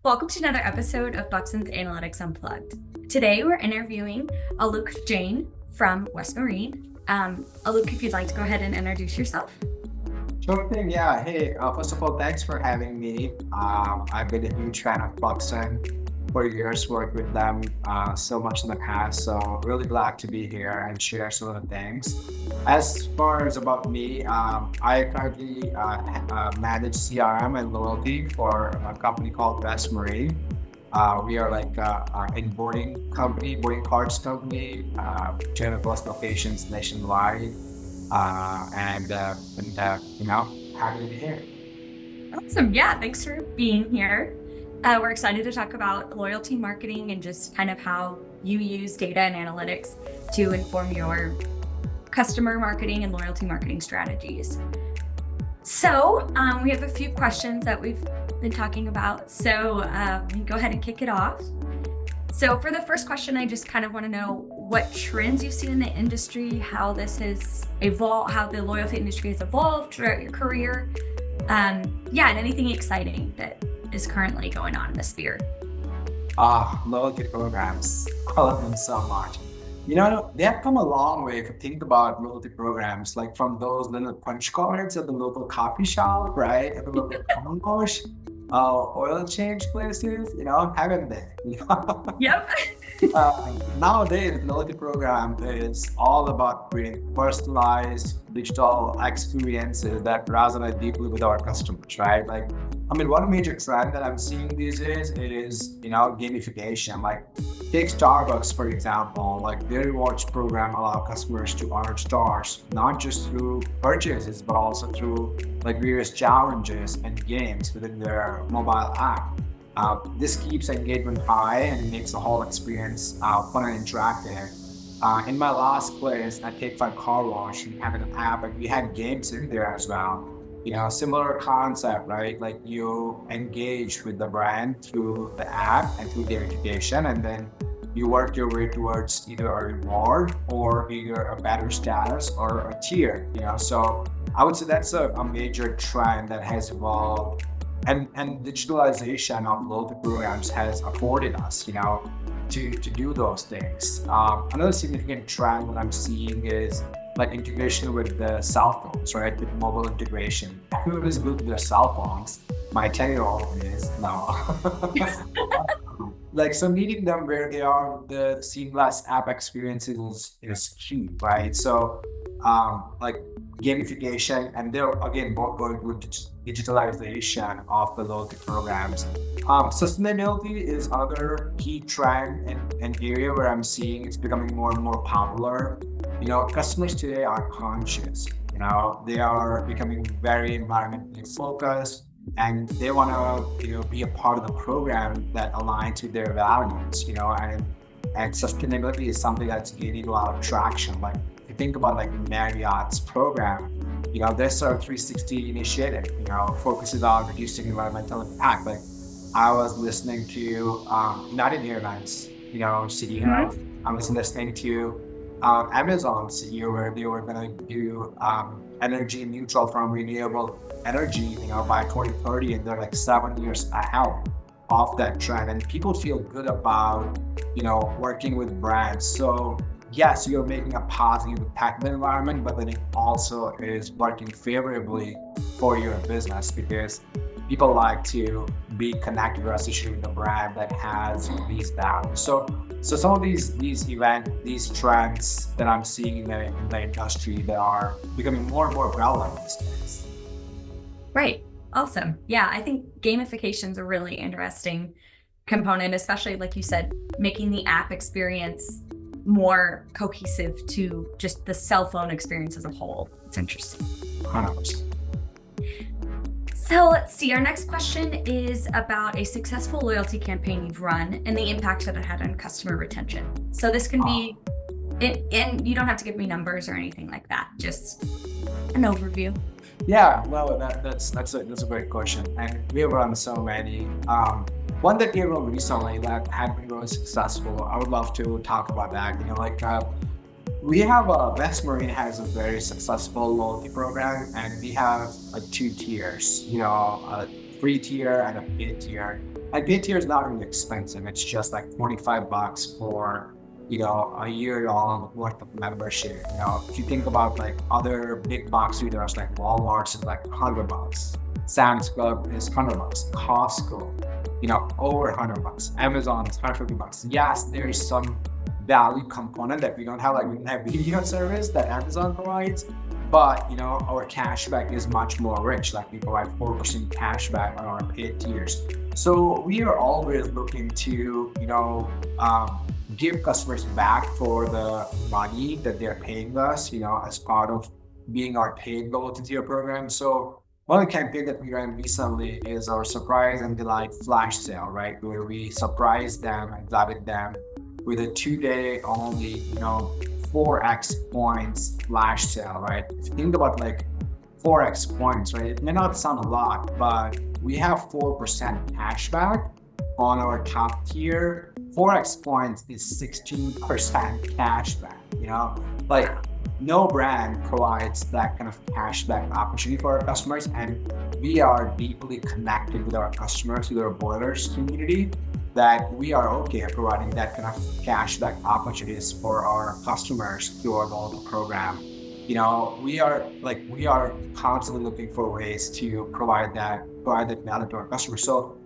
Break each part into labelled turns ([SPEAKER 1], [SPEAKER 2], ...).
[SPEAKER 1] Welcome to another episode of Buxton's Analytics Unplugged. Today we're interviewing Alok Jain from West Marine. Alok, if you'd like to go ahead and introduce yourself.
[SPEAKER 2] Sure thing. Yeah. Hey, first of all, thanks for having me. I've been a huge fan of Buxton for years, worked with them so much in the past. So really glad to be here and share some of the things. As far as about me, I currently manage CRM and loyalty for a company called West Marine. We are like a boarding company, boarding cards company, 200 plus locations nationwide. Happy to be here.
[SPEAKER 1] Awesome. Yeah, thanks for being here. We're excited to talk about loyalty marketing and just kind of how you use data and analytics to inform your customer marketing and loyalty marketing strategies. So we have a few questions that we've been talking about. So we can go ahead and kick it off. So for the first question, I just kind of want to know what trends you've seen in the industry, how this has evolved, how the loyalty industry has evolved throughout your career. And anything exciting that is currently going on in the sphere.
[SPEAKER 2] Loyalty programs. I love them so much. They have come a long way if you think about loyalty programs, like from those little punch cards at the local coffee shop, right? At the local wash, oil change places, haven't they?
[SPEAKER 1] Yep.
[SPEAKER 2] Nowadays, loyalty program is all about creating personalized digital experiences that resonate deeply with our customers, right? One major trend that I'm seeing these days is, gamification. Like, take Starbucks, for example, like their rewards program allow customers to earn stars, not just through purchases, but also through like various challenges and games within their mobile app. This keeps engagement high and makes the whole experience fun and interactive. In my last place at Take 5 Car Wash, we had an app and we had games in there as well. Similar concept, right? Like you engage with the brand through the app and through gamification, and then you work your way towards either a reward or either a better status or a tier. So I would say that's a major trend that has evolved. And digitalization of loyalty programs has afforded us, to do those things. Another significant trend that I'm seeing is like integration with the cell phones, right? With mobile integration. Everyone is good with their cell phones. My 10-year-old is now. So meeting them where they are, the seamless app experiences is key, right? So like gamification, and they're again both going with digitalization of the loyalty programs. Sustainability is another key trend and area where I'm seeing it's becoming more and more popular. Customers today are conscious. They are becoming very environmentally focused, and they want to be a part of the program that aligns with their values. And sustainability is something that's gaining a lot of traction. Like if you think about like Marriott's program, their Serve 360 initiative, focuses on reducing environmental impact. Like I was listening to United Airlines, CEO. I was listening to Amazon CEO, where they were going to do energy neutral from renewable energy, by 2030, and they're like 7 years ahead of that trend. And people feel good about, working with brands. So yes, you're making a positive impact on the environment, but then it also is working favorably for your business because people like to be connected or associated with a brand that has these values. So some of these trends that I'm seeing in the industry that are becoming more and more relevant these days.
[SPEAKER 1] Right. Awesome. Yeah, I think gamification is a really interesting component, especially like you said, making the app experience more cohesive to just the cell phone experience as a whole. It's interesting.
[SPEAKER 2] 100%.
[SPEAKER 1] So let's see. Our next question is about a successful loyalty campaign you've run and the impact that it had on customer retention. So this can be, and you don't have to give me numbers or anything like that. Just an overview.
[SPEAKER 2] Yeah, well, that's a great question, and we have run so many. One that we run recently that had been really successful. I would love to talk about that. We have West Marine has a very successful loyalty program, and we have two tiers. A free tier and a paid tier. And paid tier is not really expensive. It's just like $25 for, a year long worth of membership. If you think about like other big box retailers like Walmart's is like $100. Sam's Club is $100. Costco, over $100. Amazon is $150. Yes, there is some value component that we don't have, like we don't have video service that Amazon provides, but our cashback is much more rich. Like we provide 4% cashback on our paid tiers. So we are always looking to, give customers back for the money that they're paying us, as part of being our paid loyalty tier program. So one campaign that we ran recently is our surprise and delight flash sale, right? Where we surprise them and delight them with a 2-day only, 4x points flash sale, right? If you think about like 4x points, right? It may not sound a lot, but we have 4% cashback on our top tier. 4x points is 16% cashback, like no brand provides that kind of cashback opportunity for our customers. And we are deeply connected with our customers, with our boilers community, that we are okay providing that kind of cashback opportunities for our customers through our loyalty program. We are constantly looking for ways to provide that value to our customers. So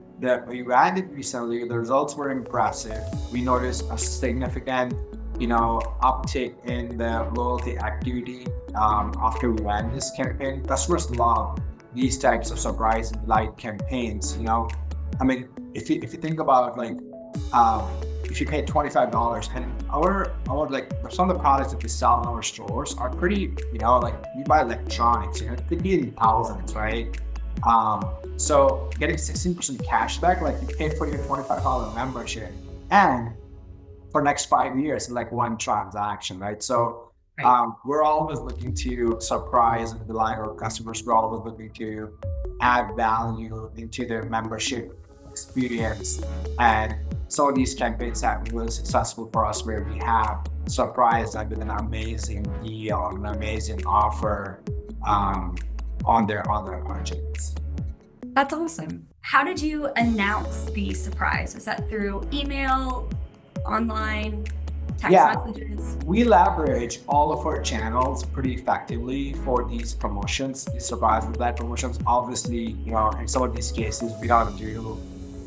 [SPEAKER 2] we ran it recently, the results were impressive. We noticed a significant, uptick in the loyalty activity after we ran this campaign. Customers love these types of surprise and delight campaigns. I mean, if you think about like, if you pay $25 and our like some of the products that we sell in our stores are pretty, like we buy electronics, it could be in thousands, right? So getting 16% cash back, like you pay for your $25 membership and for next 5 years, like one transaction, right? So we're always looking to surprise and delight our customers. We're always looking to add value into their membership experience. And some of these campaigns have been really successful for us, where we have surprised them with an amazing deal, an amazing offer on their budgets.
[SPEAKER 1] That's awesome. How did you announce the surprise? Was that through email, online, text messages?
[SPEAKER 2] We leverage all of our channels pretty effectively for these promotions, these surprise and delight promotions. Obviously, in some of these cases, we don't do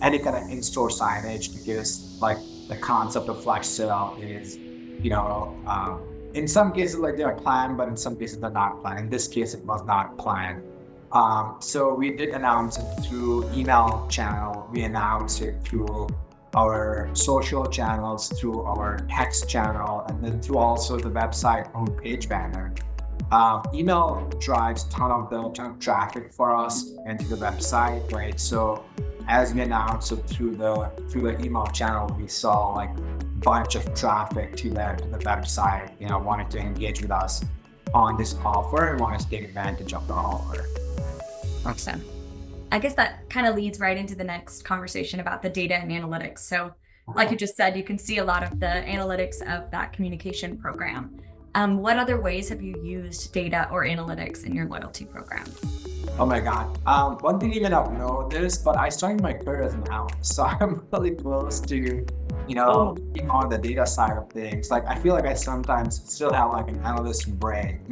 [SPEAKER 2] any kind of in-store signage because like the concept of flash sale is, in some cases like they are planned, but in some cases they're not planned. In this case, it was not planned. So we did announce it through email channel. We announced it through our social channels, through our text channel, and then through also the website homepage banner. Email drives ton of traffic for us and to the website, right? So as we announced it through the email channel, we saw like a bunch of traffic to the website, wanted to engage with us on this offer and wanted to take advantage of the offer.
[SPEAKER 1] Awesome. I guess that kind of leads right into the next conversation about the data and analytics. So like you just said, you can see a lot of the analytics of that communication program. What other ways have you used data or analytics in your loyalty program?
[SPEAKER 2] Oh my God. One thing you may not know this, but I started my career as an analyst. So I'm really close to, being on the data side of things. Like I feel like I sometimes still have like an analyst brain,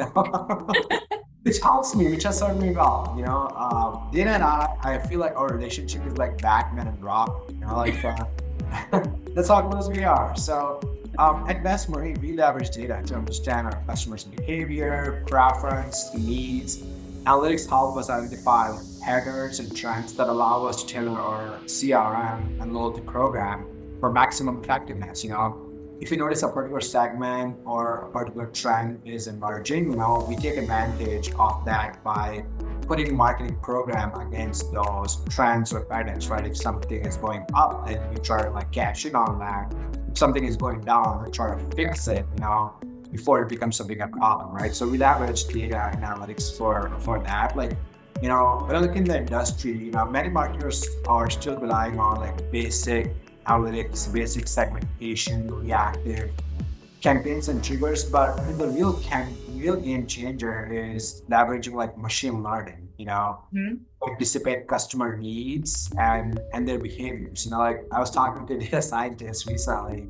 [SPEAKER 2] which helps me, which has served me well. Dana and I feel like our relationship is like Batman and Robin. That's how close we are. So at Best Marine, we leverage data to understand our customers' behavior, preference, needs. Analytics help us identify patterns and trends that allow us to tailor our CRM and loyalty program for maximum effectiveness. If you notice a particular segment or a particular trend is emerging, we take advantage of that by putting marketing program against those trends or patterns, right? If something is going up, then we try to like cash in on that. If something is going down, we try to fix it, before it becomes a bigger problem, right? So we leverage data and analytics for that. Like, when I look in the industry, many marketers are still relying on like basic analytics, basic segmentation, reactive campaigns and triggers, but the real game changer is leveraging like machine learning.
[SPEAKER 1] Mhm.
[SPEAKER 2] anticipate customer needs and their behaviors. Like I was talking to a data scientist recently,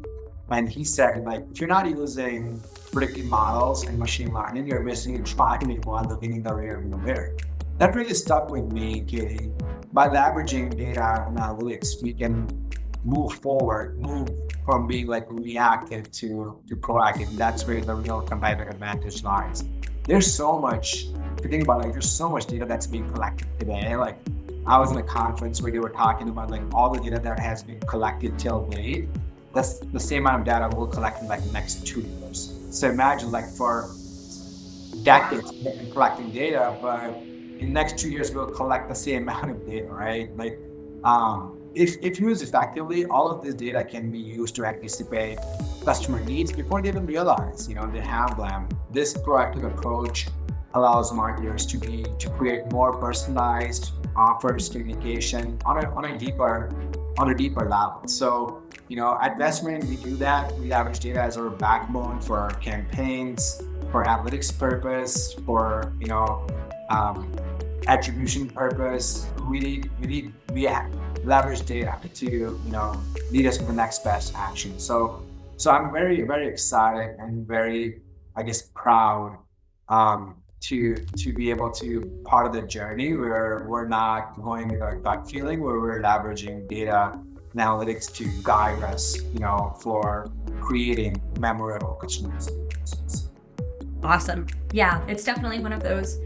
[SPEAKER 2] and he said, like, if you're not using predictive models and machine learning, you're missing a giant while looking in the rear view mirror. That really stuck with me, Katie. By leveraging data and analytics, we can move from being like reactive to proactive. That's where the real competitive advantage lies. There's so much, if you think about it, like, there's so much data that's being collected today. Like I was in a conference where they were talking about like all the data that has been collected till date. That's the same amount of data we'll collect in like the next 2 years. So imagine like for decades we've been collecting data, but in the next 2 years we'll collect the same amount of data, right? Like if used effectively, all of this data can be used to anticipate customer needs before they even realize, they have them. This proactive approach allows marketers to create more personalized offers, communication on a deeper level. So, at Vestment, we do that. We leverage data as our backbone for our campaigns, for analytics purpose, for attribution purpose. We leverage data to lead us to the next best action. So I'm very, very excited and very, I guess, proud to be able to part of the journey where we're not going with our gut feeling, where we're leveraging data and analytics to guide us, for creating memorable customer experiences.
[SPEAKER 1] Awesome. Yeah, it's definitely one of those,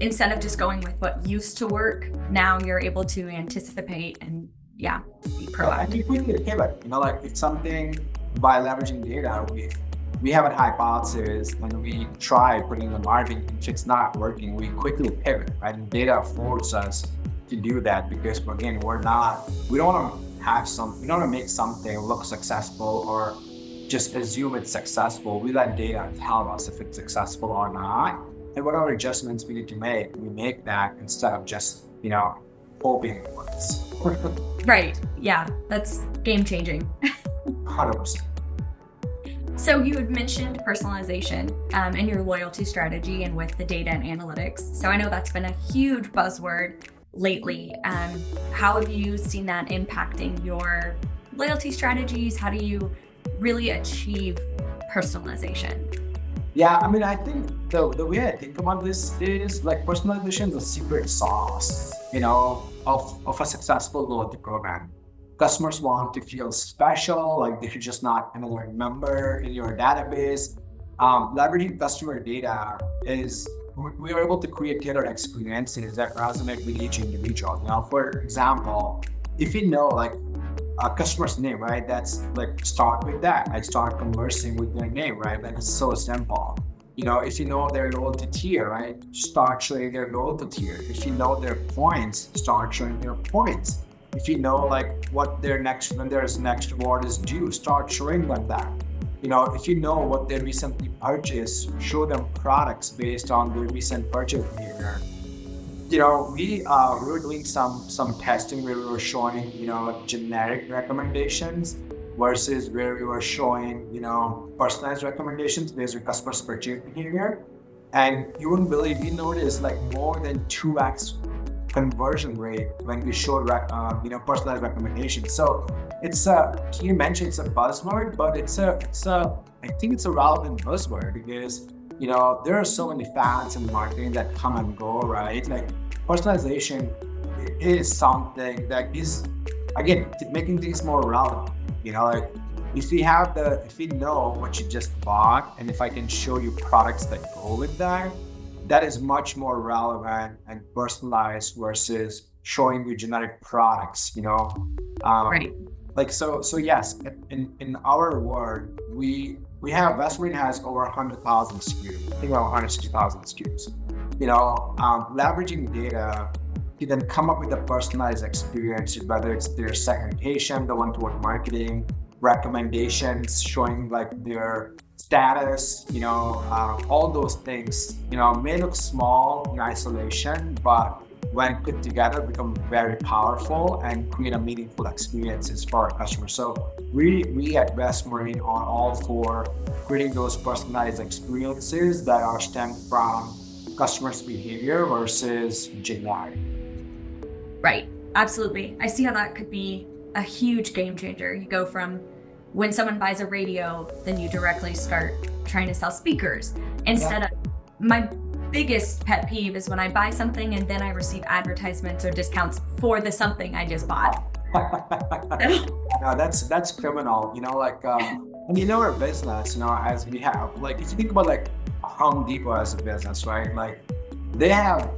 [SPEAKER 1] instead of just going with what used to work, now you're able to anticipate and be proactive.
[SPEAKER 2] I think we need to pivot. Like it's something by leveraging data, we have a hypothesis and we try putting the marketing. If it's not working, we quickly pivot, right? And data forces us to do that because again, we don't want to make something look successful or just assume it's successful. We let data tell us if it's successful or not. And whatever adjustments we need to make, we make that instead of just, hoping it works.
[SPEAKER 1] Right. Yeah, that's game changing.
[SPEAKER 2] 100%.
[SPEAKER 1] So you had mentioned personalization in your loyalty strategy and with the data and analytics. So I know that's been a huge buzzword lately. How have you seen that impacting your loyalty strategies? How do you really achieve personalization?
[SPEAKER 2] Yeah, I mean, I think the way I think about this is like personalization is a secret sauce, of a successful loyalty program. Customers want to feel special, like they should just not another number in your database. Leveraging customer data is we are able to create tailored experiences that resonate with each individual. For example, if you know like a customer's name, right? That's like start with that. Like start conversing with their name, right? Like it's so simple. If you know their loyalty tier, right? Start showing their loyalty tier. If you know their points, start showing their points. If you know like when their next reward is due, start showing them that. If you know what they recently purchased, show them products based on their recent purchase behavior. We were doing some testing where we were showing, generic recommendations versus where we were showing, personalized recommendations based on customers' purchase behavior. And you wouldn't believe, we noticed like more than 2x conversion rate when we showed, personalized recommendations. So you mentioned it's a buzzword, but I think it's a relevant buzzword because there are so many fads in marketing that come and go, right? Like personalization is something that is, again, making things more relevant. Like if we know what you just bought, and if I can show you products that go with that, that is much more relevant and personalized versus showing you generic products.
[SPEAKER 1] Right.
[SPEAKER 2] Like so yes, in our world, we have Westwing has over 100,000 SKUs. I think about 160,000 SKUs. Leveraging data to then come up with a personalized experience, whether it's their segmentation, the one toward marketing, recommendations, showing like their status, all those things, may look small in isolation, but when put together, become very powerful and create a meaningful experiences for our customers. So we at West Marine are all for creating those personalized experiences that are stemmed from customers' behavior versus generic.
[SPEAKER 1] Right. Absolutely. I see how that could be a huge game changer. You go from when someone buys a radio, then you directly start trying to sell speakers instead of my biggest pet peeve is when I buy something and then I receive advertisements or discounts for the something I just bought.
[SPEAKER 2] No, that's criminal. And our business, as we have, like, if you think about like Home Depot as a business, right? Like, they have,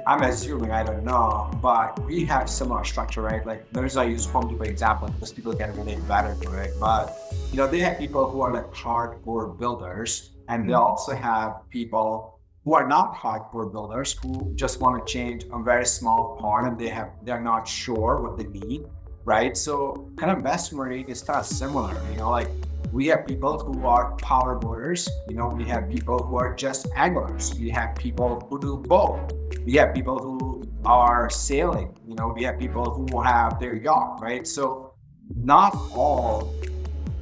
[SPEAKER 2] I'm assuming, I don't know, but we have similar structure, right? Like, there's I use Home Depot example because people can relate better to it. But they have people who are like hardcore builders, and they also have people who are not hardcore builders who just want to change a very small part and they're not sure what they need, right? So kind of best marine is kind of similar, like we have people who are power builders, we have people who are just anglers, we have people who do both, we have people who are sailing, we have people who have their yacht, right? So not all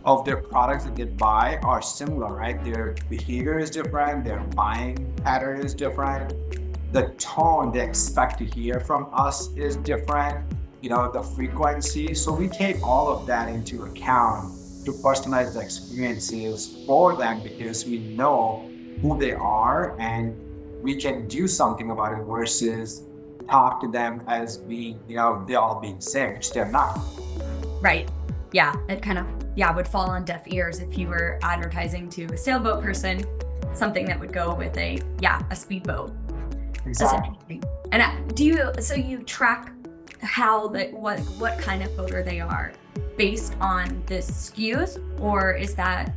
[SPEAKER 2] of their products that they buy are similar, right? Their behavior is different, their buying pattern is different, the tone they expect to hear from us is different, the frequency. So we take all of that into account to personalize the experiences for them because we know who they are and we can do something about it versus talk to them as being, they're all being same, which they're not.
[SPEAKER 1] Right. Yeah, it kind of would fall on deaf ears if you were advertising to a sailboat person something that would go with a speedboat.
[SPEAKER 2] Exactly.
[SPEAKER 1] And so you track how what kind of boater they are based on the SKUs, or is that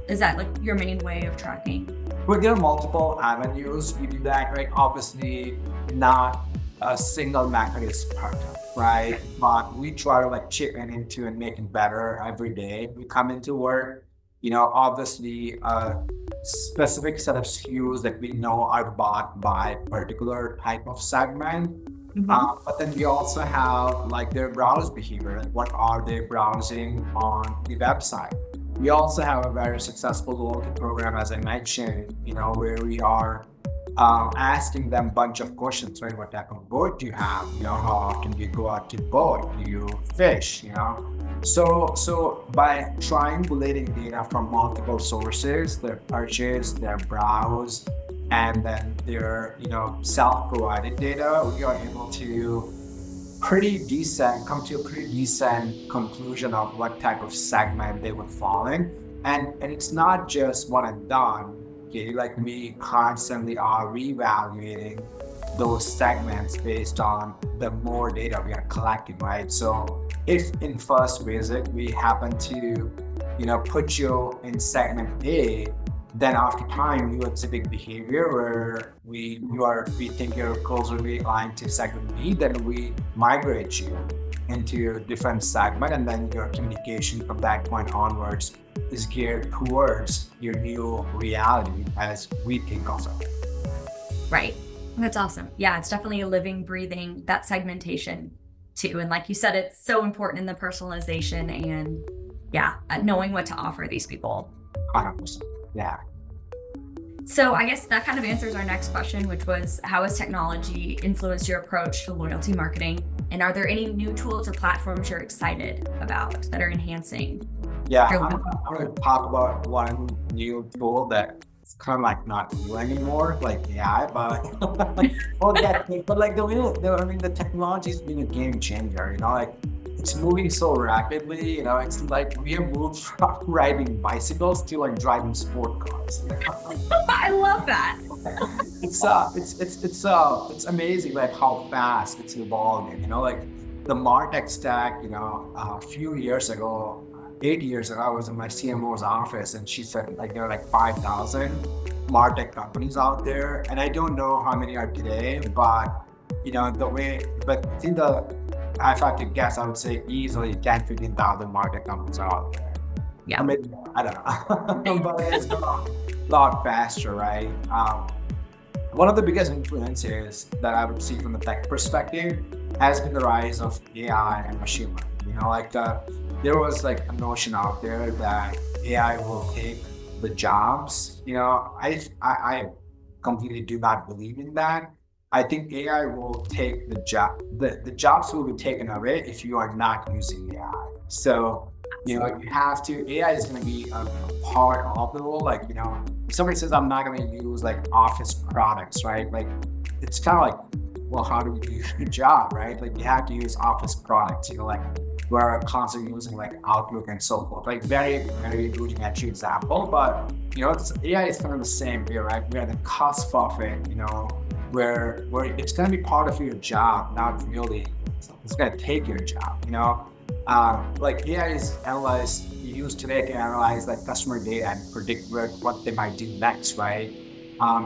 [SPEAKER 1] like your main way of tracking?
[SPEAKER 2] Well, there are multiple avenues we do that, right? Obviously, not a single method is perfect, right? But we try to like chip into and make it better every day. We come into work, obviously a specific set of SKUs that we know are bought by particular type of segment. But then we also have like their browse behavior, like what are they browsing on the website. We also have a very successful loyalty program, as I mentioned, where we are asking them a bunch of questions, right? What type of boat do you have? How often do you go out to boat? Do you fish? So by triangulating data from multiple sources, their purchase, their browse, and then their self-provided data, we are able to come to a pretty decent conclusion of what type of segment they would fall in. And it's not just one and done. Okay, like we constantly are reevaluating those segments based on the more data we are collecting, right? So if in first visit we happen to put you in segment A, then after time you exhibit behavior where we think you're closely aligned to segment B, then we migrate you into a different segment, and then your communication from that point onwards is geared towards your new reality as we think of it.
[SPEAKER 1] Right. That's awesome. Yeah, it's definitely a living, breathing, that segmentation too. And like you said, it's so important in the personalization and knowing what to offer these people.
[SPEAKER 2] 100%. Yeah.
[SPEAKER 1] So I guess that kind of answers our next question, which was, how has technology influenced your approach to loyalty marketing? And are there any new tools or platforms you're excited about that are enhancing?
[SPEAKER 2] Yeah, I'm going to talk about one new tool that it's kind of like not new anymore, like AI, but the technology is being a game changer, like it's moving so rapidly, it's like we have moved from riding bicycles to like driving sport cars.
[SPEAKER 1] I love that.
[SPEAKER 2] It's amazing like how fast it's evolving, like the MarTech stack, a few years ago, 8 years ago, I was in my CMO's office and she said like there are like 5,000 MarTech companies out there. And I don't know how many are today, but if I had to guess, I would say easily 10, 15,000 MarTech companies are out there.
[SPEAKER 1] Yeah.
[SPEAKER 2] I mean, I don't know, but it's a lot faster, right? One of the biggest influences that I would see from the tech perspective has been the rise of AI and machine learning. There was like a notion out there that AI will take the jobs. I completely do not believe in that. I think AI will take the job. The jobs will be taken away if you are not using AI. So you have to. AI is going to be a part of the role. Like if somebody says I'm not going to use like Office products, right? Like it's kind of like, well, how do we do your job, right? Like you have to use Office products. Like we're constantly using like Outlook and so forth. Like very, very rudimentary example, but AI is kind of the same here, right? We're at the cusp of it, where it's going to be part of your job, not really. It's going to take your job, like AI is used today to analyze like customer data and predict what they might do next, right?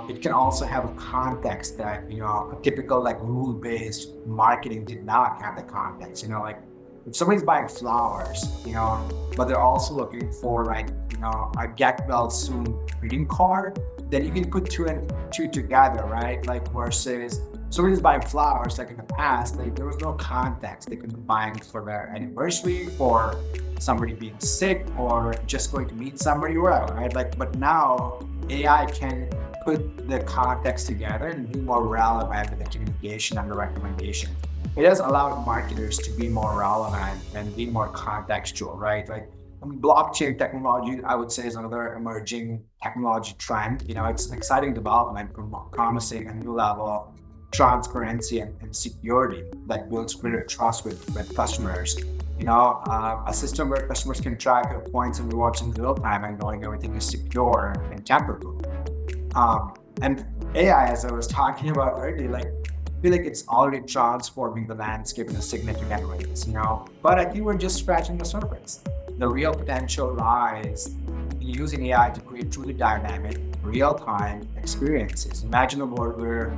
[SPEAKER 2] It can also have a context that a typical like rule-based marketing did not have the context. Like if somebody's buying flowers, but they're also looking for like a get well soon greeting card, then you can put two and two together, right? Like versus somebody's buying flowers, like in the past, like there was no context. They could be buying for their anniversary, for somebody being sick, or just going to meet somebody, whatever, right? Like, but now AI can put the context together and be more relevant with the communication and the recommendation. It does allow marketers to be more relevant and be more contextual, right? Like blockchain technology, I would say, is another emerging technology trend. It's an exciting development, promising a new level of transparency and security that builds greater trust with customers. A system where customers can track their points and rewards in real time and knowing everything is secure and tamper-proof. And AI, as I was talking about earlier, like I feel like it's already transforming the landscape in a significant ways, But I think we're just scratching the surface. The real potential lies in using AI to create truly dynamic, real-time experiences. Imagine a world where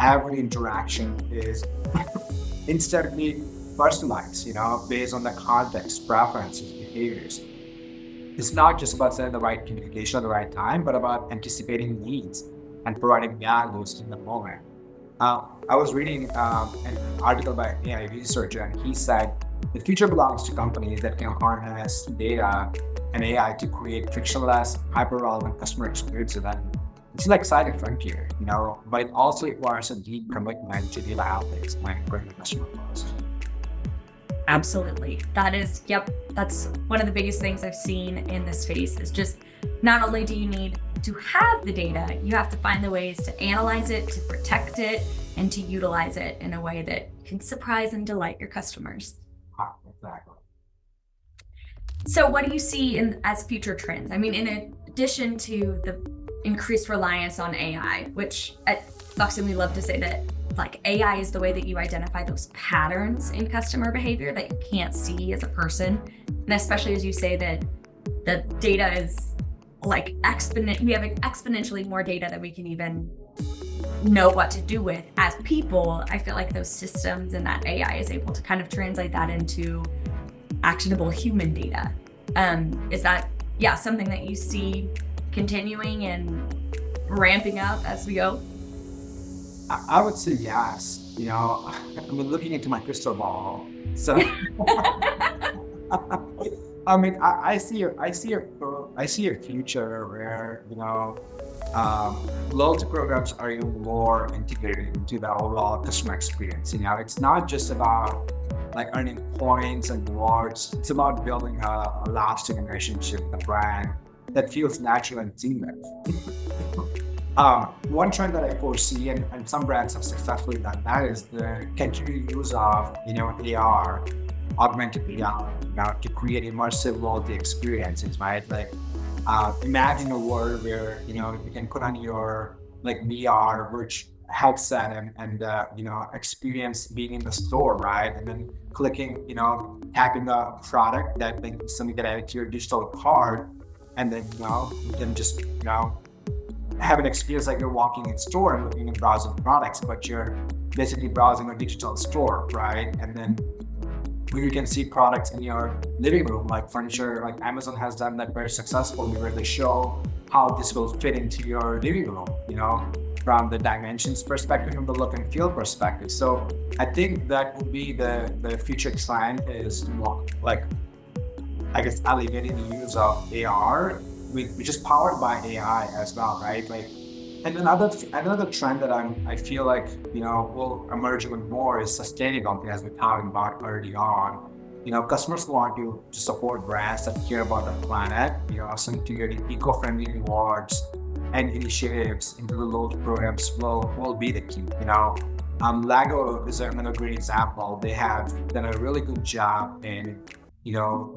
[SPEAKER 2] every interaction is instantly personalized, based on the context, preferences, behaviors. It's not just about sending the right communication at the right time, but about anticipating needs and providing values in the moment. I was reading an article by an AI researcher, and he said the future belongs to companies that can harness data and AI to create frictionless, hyper-relevant customer experiences. And it's an exciting frontier, but it also requires a deep commitment to data analytics and bring the customer first.
[SPEAKER 1] Absolutely. That's one of the biggest things I've seen in this space is just not only do you need to have the data, you have to find the ways to analyze it, to protect it, and to utilize it in a way that can surprise and delight your customers.
[SPEAKER 2] Exactly.
[SPEAKER 1] So what do you see as future trends? I mean, in addition to the increased reliance on AI, which at Buxton we love to say that like AI is the way that you identify those patterns in customer behavior that you can't see as a person. And especially as you say that the data is like we have exponentially more data than we can even know what to do with as people. I feel like those systems and that AI is able to kind of translate that into actionable human data. Is that something that you see continuing and ramping up as we go?
[SPEAKER 2] I would say yes. I'm looking into my crystal ball. So, I mean, I see a future where loyalty programs are even more integrated into the overall customer experience. It's not just about like earning points and rewards. It's about building a lasting relationship with the brand that feels natural and seamless. One trend that I foresee, and some brands have successfully done that, is the continued use of AR, augmented reality, to create immersive loyalty experiences, right? Like imagine a world where you can put on your like VR which headset and experience being in the store, right? And then clicking, tapping a product that then something that added to your digital card, and then you can just have an experience like you're walking in store and looking and browsing products, but you're basically browsing a digital store, right? And then you can see products in your living room, like furniture, like Amazon has done that very successfully, where they show how this will fit into your living room, from the dimensions perspective, from the look and feel perspective. So I think that would be the future trend, is more like, I guess, elevating the use of AR, which is powered by AI as well, right? Like And another trend that I feel like will emerge even more is sustainability, as we're talking about early on. Customers want you to support brands that care about the planet. So integrating eco-friendly rewards and initiatives into the loyalty programs will be the key. Lago is another great example. They have done a really good job in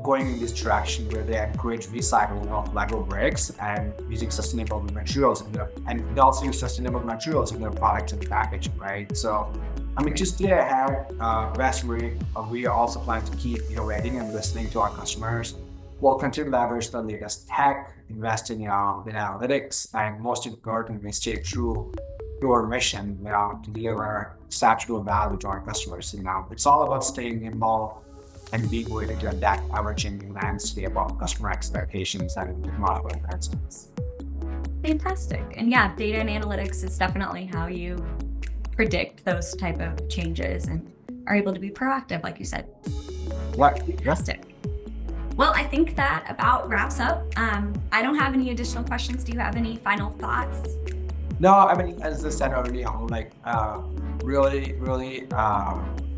[SPEAKER 2] going in this direction where they encourage recycling of Lego bricks and using sustainable materials and they also use sustainable materials in their products and packaging, right? So, just stay ahead, Westbury, we are also planning to keep innovating and listening to our customers. We'll continue to leverage the latest tech, investing in analytics, and most importantly, stay true to our mission, to deliver exceptional value to our customers. It's all about staying involved and being willing to adapt ever-changing landscape of customer expectations and technological advancements.
[SPEAKER 1] Fantastic. And yeah, data and analytics is definitely how you predict those type of changes and are able to be proactive, like you said.
[SPEAKER 2] What?
[SPEAKER 1] Fantastic. Well, I think that about wraps up. I don't have any additional questions. Do you have any final thoughts?
[SPEAKER 2] No, as I said earlier, really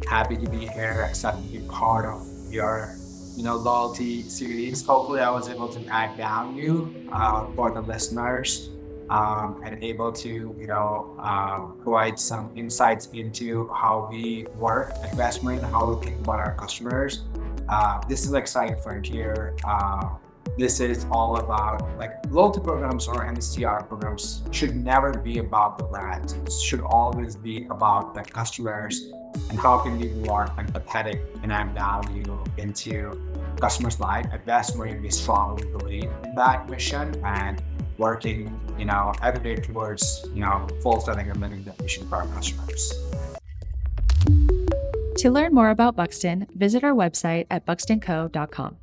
[SPEAKER 2] happy to be here, excited to be part of your loyalty series. Hopefully I was able to add value for the listeners and able to provide some insights into how we work at Westbury and how we think about our customers. This is an exciting frontier. This is all about loyalty programs or NCR programs should never be about the brand. It should always be about the customers and how can we be more empathetic and add value into customers' life. At Westbury, we strongly believe in that mission and working, every day towards, fulfilling and living that mission for our customers.
[SPEAKER 3] To learn more about Buxton, visit our website at buxtonco.com.